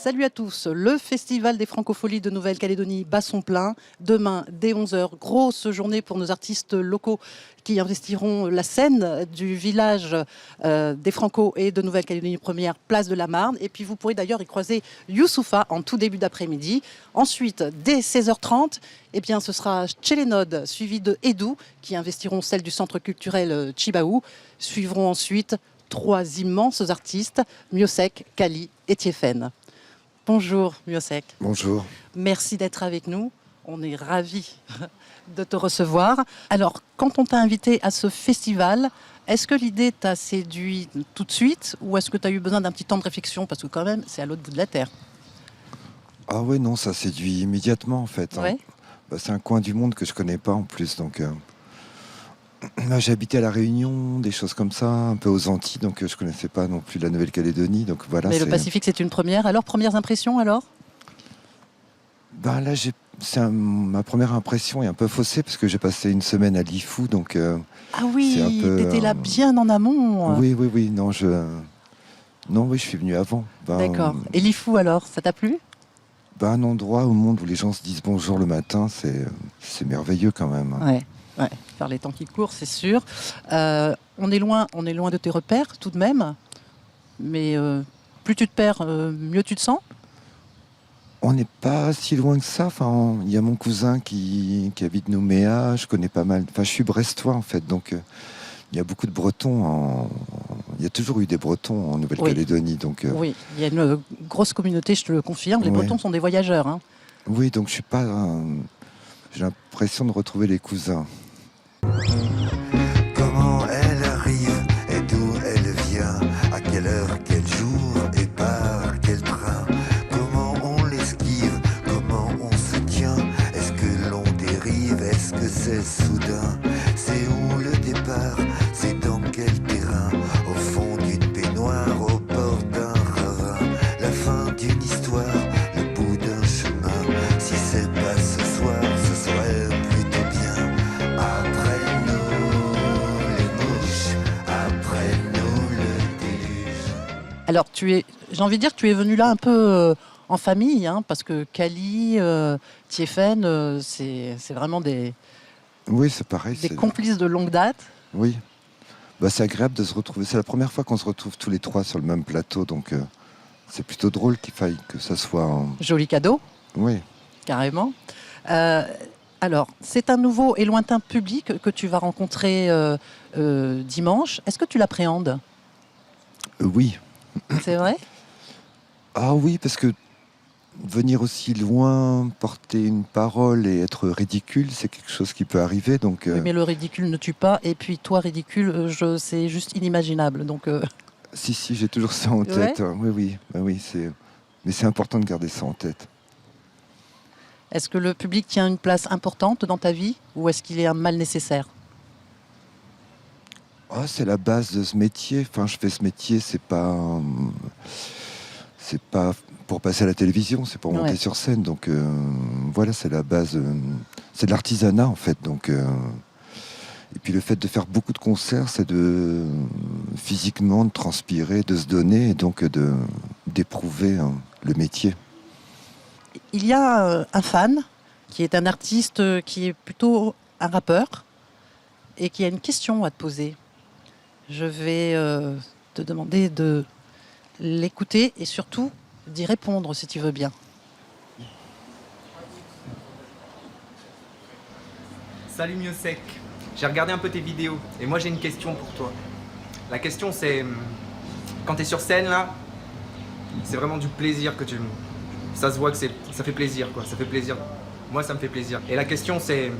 Salut à tous, le Festival des Francopholies de Nouvelle-Calédonie bat son plein. Demain, dès 11 h, grosse journée pour nos artistes locaux qui investiront la scène du village des Franco et de Nouvelle-Calédonie première, place de la Marne. Et puis vous pourrez d'ailleurs y croiser Youssoufa en tout début d'après-midi. Ensuite, dès 16 h 30, eh bien, ce sera Tchélénode, suivi de Edou, qui investiront celle du centre culturel Chibaou. Suivront ensuite 3 immenses artistes, Miosek, Kali et Tiefen. Bonjour Miosek. Bonjour. Merci d'être avec nous. On est ravis de te recevoir. Alors, quand on t'a invité à ce festival, est-ce que l'idée t'a séduit tout de suite ou est-ce que tu as eu besoin d'un petit temps de réflexion? Parce que quand même, c'est à l'autre bout de la Terre. Ah ouais, non, ça séduit immédiatement en fait. Ouais. C'est un coin du monde que je connais pas en plus. Donc, moi, j'ai habité à La Réunion, des choses comme ça, un peu aux Antilles, donc je connaissais pas non plus la Nouvelle-Calédonie. Donc voilà. Mais le Pacifique, c'est une première. Alors, premières impressions alors? Ben là, ma première impression est un peu faussée parce que j'ai passé une semaine à Lifou, donc Ah c'est oui, un peu. t'étais là bien en amont. Oui, non, oui, je suis venu avant. D'accord. Et l'Ifou alors, ça t'a plu? Un endroit au monde où les gens se disent bonjour le matin, c'est merveilleux quand même. Ouais, par les temps qui courent, c'est sûr. On est loin de tes repères tout de même. Mais plus tu te perds, mieux tu te sens. On n'est pas si loin que ça. Enfin, il y a mon cousin qui habite Nouméa. Je connais pas mal. Enfin, je suis brestois en fait, donc il y a beaucoup de Bretons. Il y a toujours eu des Bretons en Nouvelle-Calédonie, donc. Oui, il y a une grosse communauté, je te le confirme. Les Bretons sont des voyageurs. Hein. Oui, donc je suis pas. J'ai l'impression de retrouver les cousins. Comment elle arrive et d'où elle vient, à quelle heure, quel jour et par quel train. Comment on l'esquive, comment on se tient. Est-ce que l'on dérive, est-ce que c'est soudain? C'est où le départ, c'est dans quel terrain? Au fond d'une baignoire, au bord d'un ravin. La fin d'une histoire, le bout d'un chemin. Si c'est pas ce soir, ce serait plutôt bien. Après nous les mouches, après nous le déluge. Alors, j'ai envie de dire que tu es venu là un peu en famille, hein, parce que Kali, Tiefen, c'est vraiment des Oui, c'est pareil. complices de longue date. Oui. C'est agréable de se retrouver. C'est la première fois qu'on se retrouve tous les trois sur le même plateau, donc c'est plutôt drôle qu'il faille que ça soit. Joli cadeau, Oui. carrément. Alors, c'est un nouveau et lointain public que tu vas rencontrer dimanche. Est-ce que tu l'appréhendes? Oui. C'est vrai? Ah oui, parce que venir aussi loin, porter une parole et être ridicule, c'est quelque chose qui peut arriver. Donc, Oui, mais le ridicule ne tue pas. Et puis, toi, ridicule, c'est juste inimaginable. Donc, Si, j'ai toujours ça en tête. Oui, mais c'est important de garder ça en tête. est-ce que le public tient une place importante dans ta vie ou est-ce qu'il est un mal nécessaire? Oh, c'est la base de ce métier. Enfin, je fais ce métier, c'est pas pour passer à la télévision, c'est pour monter sur scène. Donc voilà, c'est la base. C'est de l'artisanat en fait. Donc et puis le fait de faire beaucoup de concerts, c'est de physiquement de transpirer, de se donner et donc d'éprouver le métier. Il y a un fan qui est un artiste qui est plutôt un rappeur et qui a une question à te poser. Je vais te demander de l'écouter et surtout d'y répondre si tu veux bien. Salut Miosek, j'ai regardé un peu tes vidéos et moi j'ai une question pour toi. La question c'est, quand tu es sur scène là, c'est vraiment du plaisir que tu... Ça se voit que ça fait plaisir quoi, ça fait plaisir. Moi ça me fait plaisir. Et la question c'est...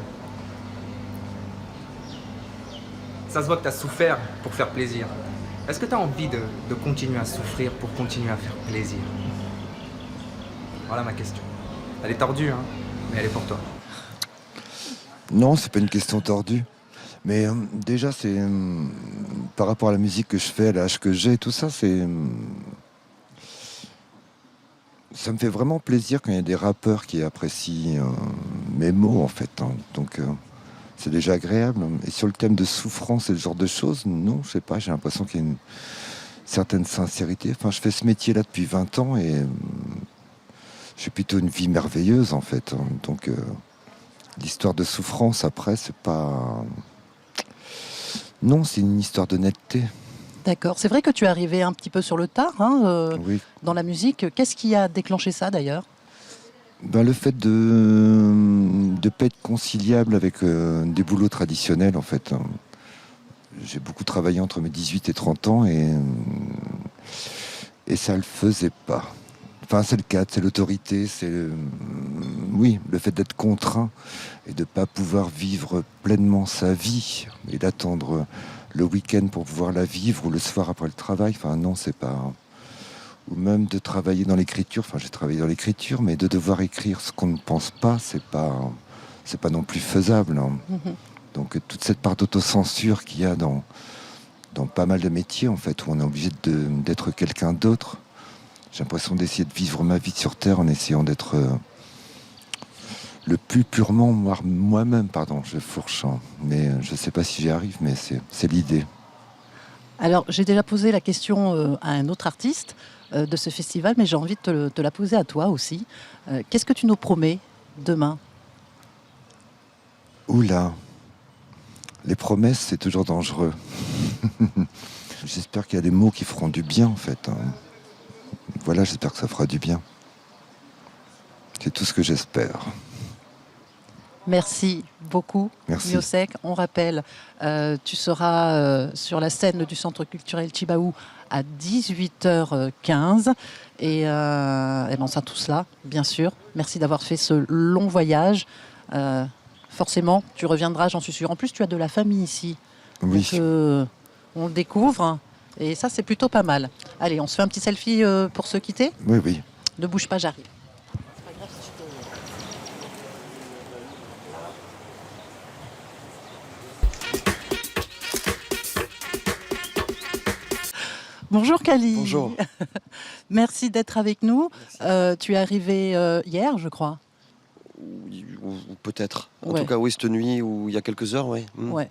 Ça se voit que tu as souffert pour faire plaisir. Est-ce que tu as envie de continuer à souffrir pour continuer à faire plaisir? Voilà ma question. Elle est tordue, hein, mais elle est pour toi. Non, c'est pas une question tordue. Mais déjà, c'est par rapport à la musique que je fais, à l'âge que j'ai, tout ça, ça me fait vraiment plaisir quand il y a des rappeurs qui apprécient mes mots, en fait. Hein. Donc, c'est déjà agréable. Et sur le thème de souffrance et ce genre de choses, non, je sais pas, j'ai l'impression qu'il y a une certaine sincérité. Enfin, je fais ce métier-là depuis 20 ans et j'ai plutôt une vie merveilleuse en fait. Donc l'histoire de souffrance après, c'est pas... Non, c'est une histoire d'honnêteté. D'accord. C'est vrai que tu es arrivé un petit peu sur le tard Oui. dans la musique. Qu'est-ce qui a déclenché ça d'ailleurs? Ben, le fait de ne pas être conciliable avec des boulots traditionnels en fait. J'ai beaucoup travaillé entre mes 18 et 30 ans et ça le faisait pas. Enfin, c'est le cadre, c'est l'autorité, oui, le fait d'être contraint et de ne pas pouvoir vivre pleinement sa vie et d'attendre le week-end pour pouvoir la vivre ou le soir après le travail. Enfin, non, c'est pas... Ou même de travailler dans l'écriture. Enfin, j'ai travaillé dans l'écriture, mais de devoir écrire ce qu'on ne pense pas, c'est pas non plus faisable. Hein. Donc, toute cette part d'autocensure qu'il y a dans pas mal de métiers, en fait, où on est obligé d'être quelqu'un d'autre. J'ai l'impression d'essayer de vivre ma vie sur Terre en essayant d'être le plus purement moi-même. Pardon, je fourche. Hein. Mais je ne sais pas si j'y arrive, mais c'est l'idée. Alors, j'ai déjà posé la question à un autre artiste de ce festival, mais j'ai envie de te la poser à toi aussi. Qu'est-ce que tu nous promets demain? Oula, les promesses, c'est toujours dangereux. J'espère qu'il y a des mots qui feront du bien, en fait. Hein. Voilà, j'espère que ça fera du bien. C'est tout ce que j'espère. Merci beaucoup, Merci. Miosek. On rappelle, tu seras sur la scène du Centre culturel Chibaou à 18h15. Et ben, on sera tous là, bien sûr. Merci d'avoir fait ce long voyage. Forcément, tu reviendras, j'en suis sûre. En plus, tu as de la famille ici. Oui. Donc, on le découvre. Et ça, c'est plutôt pas mal. Allez, on se fait un petit selfie pour se quitter. Oui, oui. Ne bouge pas, j'arrive. Bonjour Kali. Bonjour. Merci d'être avec nous. Tu es arrivé hier, je crois. Ou peut-être. En Ouais. tout cas, oui, cette nuit ou il y a quelques heures, oui. Ouais.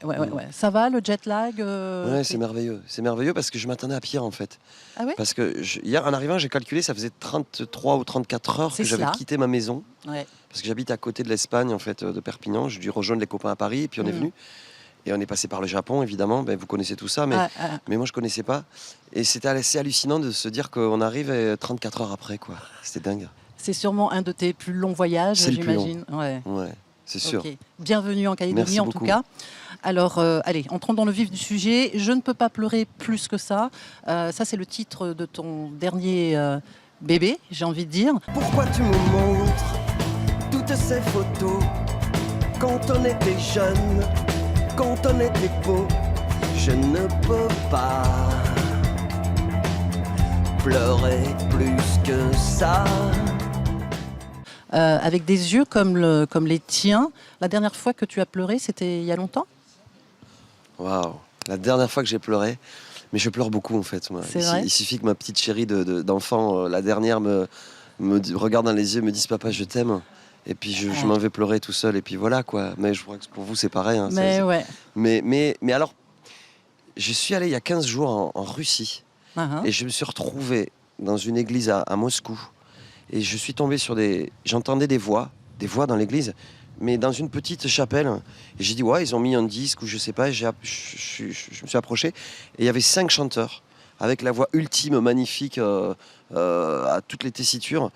Ça va, le jet lag Ouais, c'est merveilleux. C'est merveilleux parce que je m'attendais à pire en fait. Ah ouais. Parce que hier, en arrivant, j'ai calculé, ça faisait 33 ou 34 heures C'est que j'avais cela. quitté ma maison. Ouais. Parce que j'habite à côté de l'Espagne, en fait, de Perpignan. J'ai dû rejoindre les copains à Paris, et puis on est venu. Et on est passé par le Japon, évidemment. Ben, vous connaissez tout ça, mais moi, je connaissais pas. Et c'était assez hallucinant de se dire qu'on arrive 34 heures après, quoi. C'était dingue. C'est sûrement un de tes plus longs voyages, C'est le plus long. j'imagine. Ouais. Ouais, c'est sûr. Ok. Bienvenue en Calédonie, Merci en tout beaucoup. cas. Alors, allez, entrons dans le vif du sujet. Je ne peux pas pleurer plus que ça. Ça, c'est le titre de ton dernier bébé, j'ai envie de dire. Pourquoi tu me montres toutes ces photos quand on était jeune, quand on était beau? Je ne peux pas pleurer plus que ça. Avec des yeux comme les tiens. La dernière fois que tu as pleuré, c'était il y a longtemps? Waouh, la dernière fois que j'ai pleuré, mais je pleure beaucoup en fait. Moi. C'est vrai. Il suffit que ma petite chérie d'enfant, la dernière, me regarde dans les yeux, me dise papa je t'aime, et puis je m'en vais pleurer tout seul, et puis voilà quoi. Mais je crois que pour vous c'est pareil. Hein, Mais ouais. mais alors, je suis allé il y a 15 jours en Russie, Uh-huh. et je me suis retrouvé dans une église à Moscou, et je suis tombé sur j'entendais des voix dans l'église, mais dans une petite chapelle. Et j'ai dit, ouais, ils ont mis un disque ou je sais pas. Je me suis approché et il y avait 5 chanteurs avec la voix ultime, magnifique, à toutes les tessitures.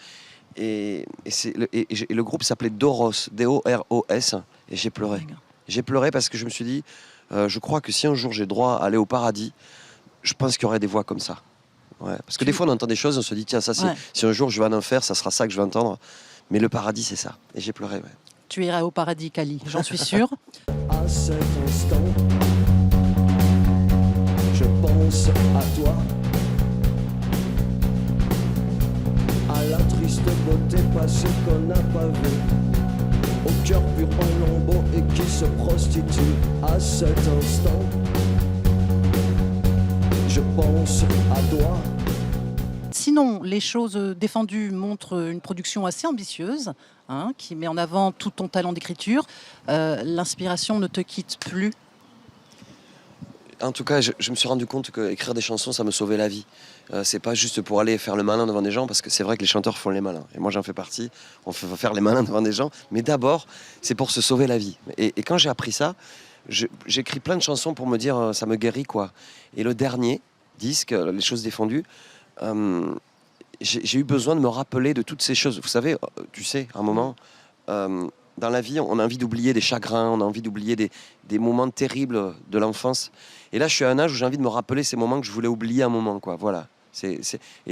Et le groupe s'appelait Doros, D-O-R-O-S. Et j'ai pleuré. J'ai pleuré parce que je me suis dit, je crois que si un jour j'ai droit à aller au paradis, je pense qu'il y aurait des voix comme ça. Ouais. Parce que des fois, on entend des choses, on se dit, tiens, ça, si un jour je vais en enfer, ça sera ça que je vais entendre. Mais le paradis, c'est ça. Et j'ai pleuré, ouais. Tu iras au paradis, Kali, j'en suis sûre. À cet instant, je pense à toi, à la triste beauté passée qu'on n'a pas vue, au cœur pur en lambeaux et qui se prostitue. À cet instant, je pense à toi. Sinon, les choses défendues montrent une production assez ambitieuse, hein, qui met en avant tout ton talent d'écriture. L'inspiration ne te quitte plus? En tout cas, je me suis rendu compte qu'écrire des chansons, ça me sauvait la vie. C'est pas juste pour aller faire le malin devant des gens, parce que c'est vrai que les chanteurs font les malins. Et moi, j'en fais partie. On fait faire les malins devant des gens. Mais d'abord, c'est pour se sauver la vie. Et quand j'ai appris ça, j'ai écrit plein de chansons pour me dire ça me guérit, quoi. Et le dernier disque, Les choses défendues, j'ai eu besoin de me rappeler de toutes ces choses. Vous savez, tu sais, à un moment, dans la vie, on a envie d'oublier des chagrins, on a envie d'oublier des moments terribles de l'enfance. Et là, je suis à un âge où j'ai envie de me rappeler ces moments que je voulais oublier un moment, quoi. Voilà. Et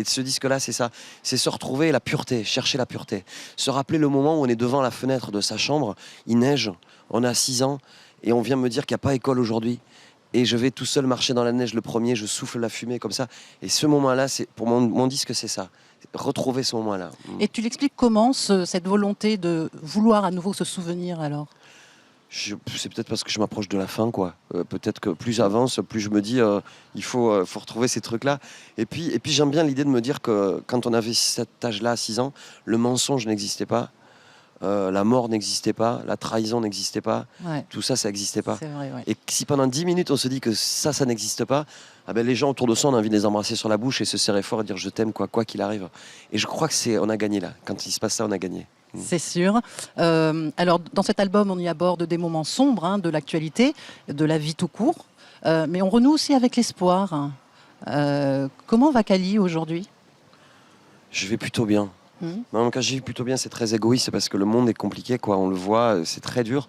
ce disque-là, c'est ça. C'est se retrouver la pureté, chercher la pureté. Se rappeler le moment où on est devant la fenêtre de sa chambre, il neige, on a 6 ans, et on vient me dire qu'il n'y a pas école aujourd'hui. Et je vais tout seul marcher dans la neige le premier, je souffle la fumée comme ça. Et ce moment-là, pour mon disque, c'est ça. Retrouver ce moment-là. Et tu l'expliques comment, cette volonté de vouloir à nouveau se souvenir alors? C'est peut-être parce que je m'approche de la fin, quoi. Peut-être que plus j'avance, plus je me dis il faut retrouver ces trucs-là. Et puis j'aime bien l'idée de me dire que quand on avait cet âge-là, 6 ans, le mensonge n'existait pas. La mort n'existait pas, la trahison n'existait pas, tout ça, ça n'existait pas. Vrai, ouais. Et si pendant 10 minutes on se dit que ça n'existe pas, ah ben les gens autour de soi, on a envie de les embrasser sur la bouche et se serrer fort et dire je t'aime, quoi qu'il arrive. Et je crois que on a gagné là. Quand il se passe ça, on a gagné. C'est sûr. Alors, dans cet album, on y aborde des moments sombres de l'actualité, de la vie tout court, mais on renoue aussi avec l'espoir. Comment va Kali aujourd'hui? Je vais plutôt bien. Non, quand je vais plutôt bien, c'est très égoïste parce que le monde est compliqué, quoi. On le voit, c'est très dur.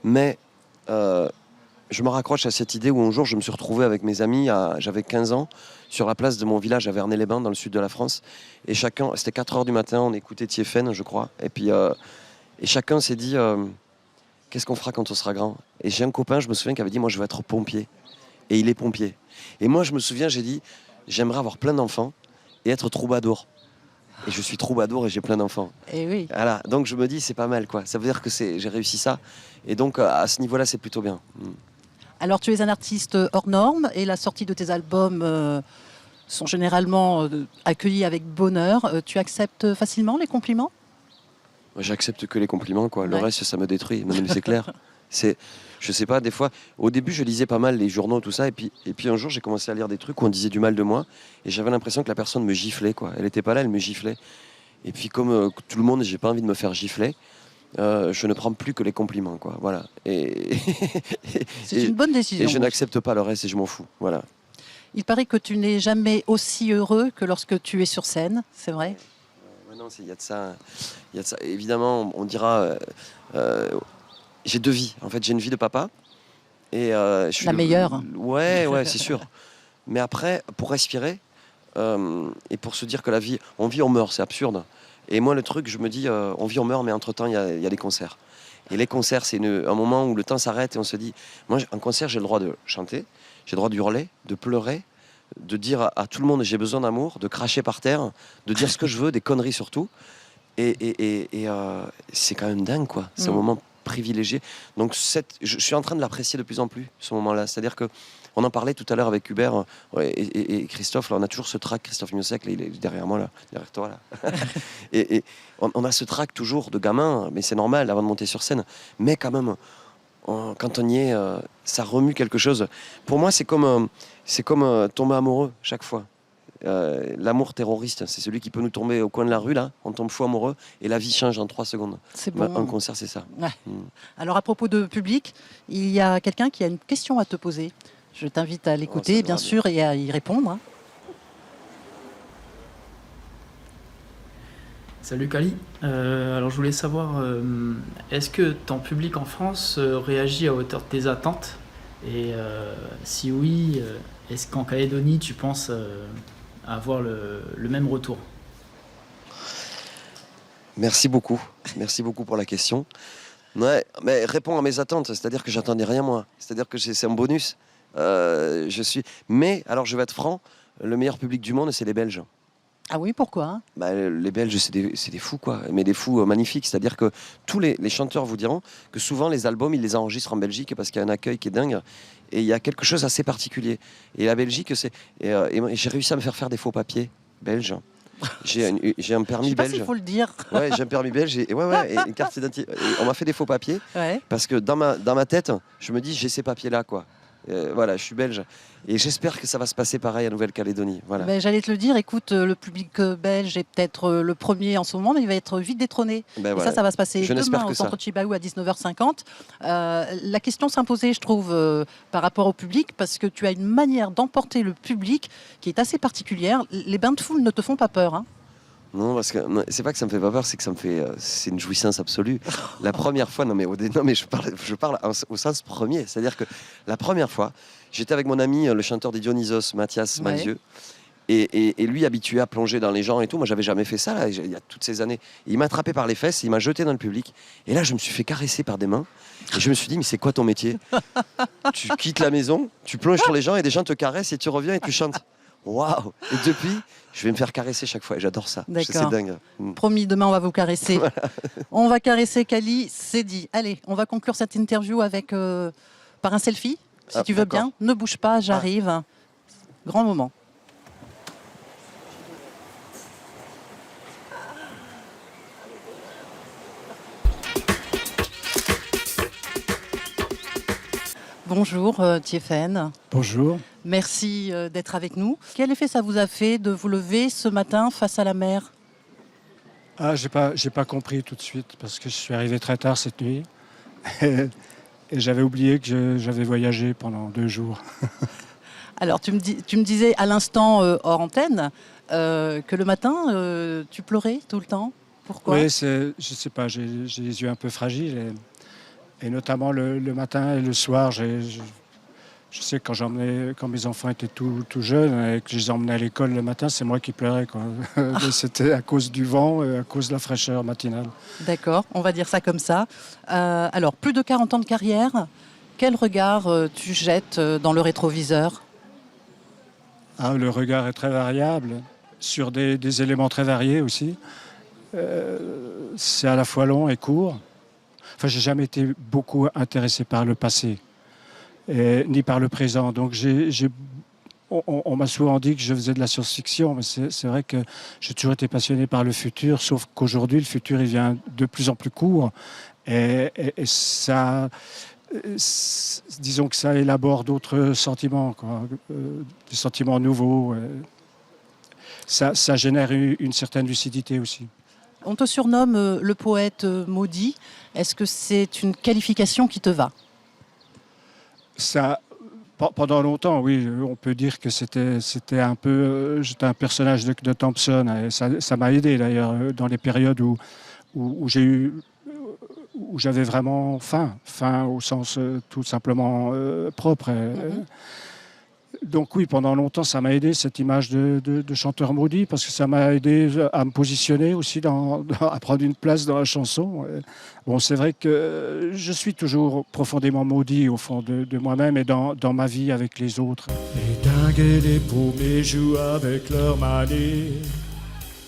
Mais je me raccroche à cette idée où un jour je me suis retrouvé avec mes amis, j'avais 15 ans, sur la place de mon village à Vernay-les-Bains, dans le sud de la France. Et chacun, c'était 4h du matin, on écoutait Thiéphène, je crois. Et puis, et chacun s'est dit, qu'est-ce qu'on fera quand on sera grand? Et j'ai un copain, je me souviens, qui avait dit, moi je veux être pompier. Et il est pompier. Et moi, je me souviens, j'ai dit, j'aimerais avoir plein d'enfants et être troubadour. Et je suis troubadour et j'ai plein d'enfants. Et oui. Voilà, donc je me dis, c'est pas mal, quoi. Ça veut dire que j'ai réussi ça. Et donc, à ce niveau-là, c'est plutôt bien. Alors, tu es un artiste hors norme et la sortie de tes albums sont généralement accueillis avec bonheur. Tu acceptes facilement les compliments? Moi, j'accepte que les compliments, quoi. Le reste, ça me détruit. Mais c'est clair. Je sais pas, des fois, au début, je lisais pas mal les journaux, tout ça. Et puis un jour, j'ai commencé à lire des trucs où on disait du mal de moi. Et j'avais l'impression que la personne me giflait, quoi. Elle était pas là, elle me giflait. Et puis, comme tout le monde, j'ai pas envie de me faire gifler. Je ne prends plus que les compliments, quoi. Voilà. C'est une bonne décision. Et je n'accepte pas le reste et je m'en fous. Voilà. Il paraît que tu n'es jamais aussi heureux que lorsque tu es sur scène, c'est vrai? Non, il y a de ça. Évidemment, on dira. J'ai 2 vies. En fait, j'ai une vie de papa. Et je suis la meilleure. Ouais, c'est sûr. Mais après, pour respirer et pour se dire que la vie, on vit, on meurt, c'est absurde. Et moi, le truc, je me dis, on vit, on meurt, mais entre-temps, il y a des concerts. Et les concerts, c'est un moment où le temps s'arrête et on se dit, moi, en concert, j'ai le droit de chanter, j'ai le droit d'hurler, de pleurer, de dire à tout le monde, j'ai besoin d'amour, de cracher par terre, de dire ce que je veux, des conneries surtout. Et c'est quand même dingue, quoi. C'est un moment privilégié. Donc, je suis en train de l'apprécier de plus en plus, ce moment-là. C'est-à-dire que on en parlait tout à l'heure avec Hubert et Christophe. Là, on a toujours ce track, Christophe Miossec, il est derrière moi, là, derrière toi, là. et on a ce track toujours de gamin, mais c'est normal avant de monter sur scène. Mais quand même, quand on y est, ça remue quelque chose. Pour moi, c'est comme tomber amoureux chaque fois. L'amour terroriste, c'est celui qui peut nous tomber au coin de la rue, là, on tombe fou amoureux et la vie change en 3 secondes. C'est bon. Un concert, c'est ça. Ouais. Alors, à propos de public, il y a quelqu'un qui a une question à te poser. Je t'invite à l'écouter, bien sûr, et à y répondre. Salut Kali. Alors je voulais savoir, est-ce que ton public en France réagit à hauteur de tes attentes? Et si oui, est-ce qu'en Calédonie, tu penses avoir le même retour? Merci beaucoup pour la question. Ouais, mais réponds à mes attentes, c'est-à-dire que j'attendais rien moi. C'est-à-dire que c'est un bonus. Mais alors je vais être franc, le meilleur public du monde, c'est les Belges. Ah oui, pourquoi? Les Belges, c'est des fous, quoi. Mais des fous magnifiques. C'est-à-dire que tous les chanteurs vous diront que souvent les albums, ils les enregistrent en Belgique parce qu'il y a un accueil qui est dingue. Et il y a quelque chose d'assez particulier. Et la Belgique, et j'ai réussi à me faire des faux papiers belges. J'ai un permis belge. Il faut le dire. Ouais, j'ai un permis belge et une carte d'identité. On m'a fait des faux papiers parce que dans ma tête, je me dis j'ai ces papiers-là, quoi. Voilà, je suis belge. Et j'espère que ça va se passer pareil à Nouvelle-Calédonie. Voilà. Ben, j'allais te le dire, écoute, le public belge est peut-être le premier en ce moment, mais il va être vite détrôné. Ben Et voilà. ça va se passer Je n'espère demain que au centre ça. Chibaou à 19h50. La question s'imposait, je trouve, par rapport au public, parce que tu as une manière d'emporter le public qui est assez particulière. Les bains de foule ne te font pas peur, hein? Non, parce que c'est pas que ça me fait pas peur, c'est que ça me fait, c'est une jouissance absolue. La première fois, non mais je parle au sens premier, c'est-à-dire que la première fois, j'étais avec mon ami, le chanteur des Dionysos, Mathias Ouais. Malzieu, et lui habitué à plonger dans les gens et tout. Moi, j'avais jamais fait ça là, il y a toutes ces années. Il m'a attrapé par les fesses, il m'a jeté dans le public, et là, je me suis fait caresser par des mains, et je me suis dit, mais c'est quoi ton métier? Tu quittes la maison, tu plonges sur les gens, et des gens te caressent, et tu reviens et tu chantes. Waouh! Et depuis, je vais me faire caresser chaque fois et j'adore ça. D'accord. C'est dingue. Promis, demain, on va vous caresser. On va caresser Kali, c'est dit. Allez, on va conclure cette interview avec, par un selfie, si Ah, tu veux d'accord. bien. Ne bouge pas, j'arrive. Grand moment. Bonjour Tiefen, Bonjour. merci d'être avec nous. Quel effet ça vous a fait de vous lever ce matin face à la mer? Ah, j'ai pas compris tout de suite parce que je suis arrivé très tard cette nuit et, et j'avais oublié que j'avais voyagé pendant 2 jours. Alors tu me disais à l'instant hors antenne que le matin tu pleurais tout le temps. Pourquoi? Oui, je sais pas, j'ai les yeux un peu fragiles et notamment le matin et le soir. Je sais que quand mes enfants étaient tout jeunes et que je les emmenais à l'école le matin, c'est moi qui pleurais, quoi. Mais c'était à cause du vent et à cause de la fraîcheur matinale. D'accord, on va dire ça comme ça. Alors plus de 40 ans de carrière, quel regard tu jettes dans le rétroviseur? Ah, le regard est très variable sur des éléments très variés aussi. C'est à la fois long et court. Enfin, j'ai jamais été beaucoup intéressé par le passé, ni par le présent. Donc, on m'a souvent dit que je faisais de la science-fiction, mais c'est vrai que j'ai toujours été passionné par le futur, sauf qu'aujourd'hui, le futur, il vient de plus en plus court. Et ça, disons que ça élabore d'autres sentiments, quoi, des sentiments nouveaux. Ça génère une certaine lucidité aussi. On te surnomme le poète maudit. Est-ce que c'est une qualification qui te va? Ça, pendant longtemps, oui, on peut dire que c'était un peu, j'étais un personnage de Thompson. Et ça m'a aidé d'ailleurs dans les périodes où j'avais vraiment faim au sens tout simplement propre. Donc oui, pendant longtemps, ça m'a aidé, cette image de chanteur maudit, parce que ça m'a aidé à me positionner aussi, à prendre une place dans la chanson. Bon, c'est vrai que je suis toujours profondément maudit au fond de moi-même et dans ma vie avec les autres. Les dingues et les paumés jouent avec leur manie.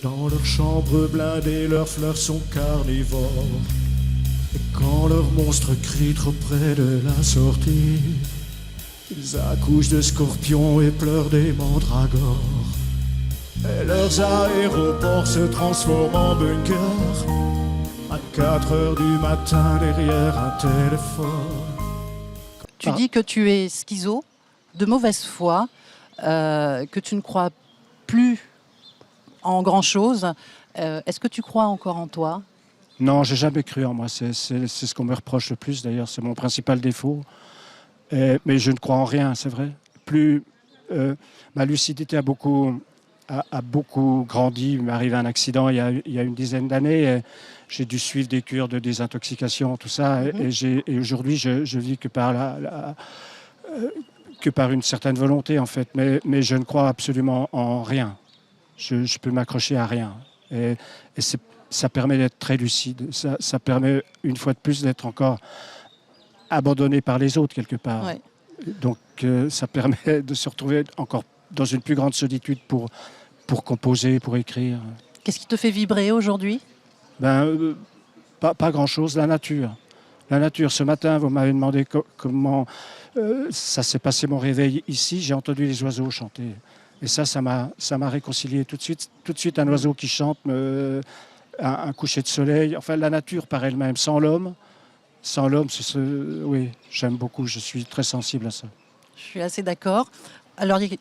Dans leur chambre blindée, leurs fleurs sont carnivores. Et quand leurs monstres crient trop près de la sortie, ils accouchent de scorpions et pleurent des mandragores. Et leurs aéroports se transforment en bunkers à 4 heures du matin derrière un téléphone. Tu dis que tu es schizo, de mauvaise foi, que tu ne crois plus en grand-chose. Est-ce que tu crois encore en toi? Non, j'ai jamais cru en moi. C'est ce qu'on me reproche le plus d'ailleurs. C'est mon principal défaut. Mais je ne crois en rien, c'est vrai. Ma lucidité a beaucoup grandi. Il m'est arrivé un accident il y a une dizaine d'années. J'ai dû suivre des cures de désintoxication, tout ça. Et aujourd'hui, je vis que par une certaine volonté, en fait. Mais je ne crois absolument en rien. Je peux m'accrocher à rien. Et ça permet d'être très lucide. Ça permet, une fois de plus, d'être encore abandonné par les autres quelque part. Ouais. Donc ça permet de se retrouver encore dans une plus grande solitude pour composer, pour écrire. Qu'est-ce qui te fait vibrer aujourd'hui? Pas grand-chose, la nature. La nature, ce matin, vous m'avez demandé comment ça s'est passé mon réveil ici. J'ai entendu les oiseaux chanter. Et ça m'a réconcilié tout de suite. Un oiseau qui chante, un coucher de soleil. Enfin, la nature par elle-même, sans l'homme, oui, j'aime beaucoup, je suis très sensible à ça. Je suis assez d'accord. Alors, il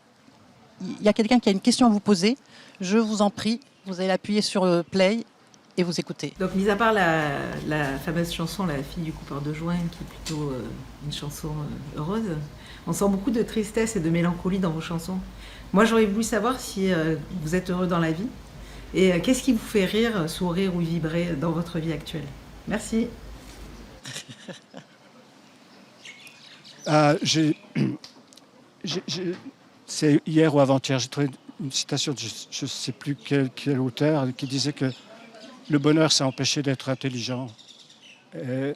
y a quelqu'un qui a une question à vous poser. Je vous en prie, vous allez appuyer sur le play et vous écoutez. Donc, mis à part la fameuse chanson La fille du coupeur de joint, qui est plutôt une chanson heureuse, on sent beaucoup de tristesse et de mélancolie dans vos chansons. Moi, j'aurais voulu savoir si vous êtes heureux dans la vie et qu'est-ce qui vous fait rire, sourire ou vibrer dans votre vie actuelle. Merci. C'est hier ou avant-hier, j'ai trouvé une citation de je ne sais plus quel auteur qui disait que le bonheur, c'est empêcher d'être intelligent. Et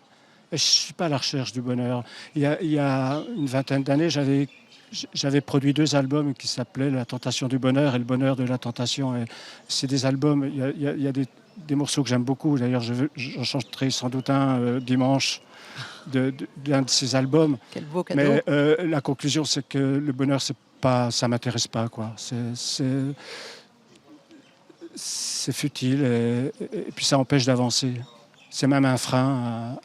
je ne suis pas à la recherche du bonheur. Il y a une vingtaine d'années, j'avais produit 2 albums qui s'appelaient La tentation du bonheur et Le bonheur de la tentation. Et c'est des albums, il y a des morceaux que j'aime beaucoup. D'ailleurs, j'en chanterai sans doute un dimanche d'un de ces albums. Quel beau cadeau. Mais la conclusion, c'est que le bonheur, ça m'intéresse pas, quoi. C'est futile et puis ça empêche d'avancer. C'est même un frein.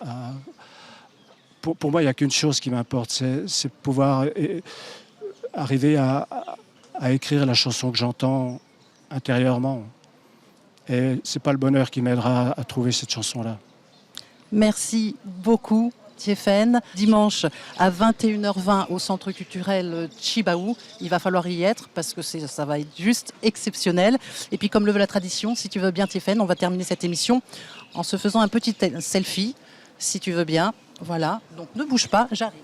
Pour moi, il n'y a qu'une chose qui m'importe, c'est pouvoir arriver à écrire la chanson que j'entends intérieurement. Et c'est pas le bonheur qui m'aidera à trouver cette chanson-là. Merci beaucoup, Tiefen. Dimanche à 21h20 au Centre culturel Chibaou. Il va falloir y être parce que ça va être juste exceptionnel. Et puis comme le veut la tradition, si tu veux bien, Tiefen, on va terminer cette émission en se faisant un petit selfie, si tu veux bien. Voilà, donc ne bouge pas, j'arrive.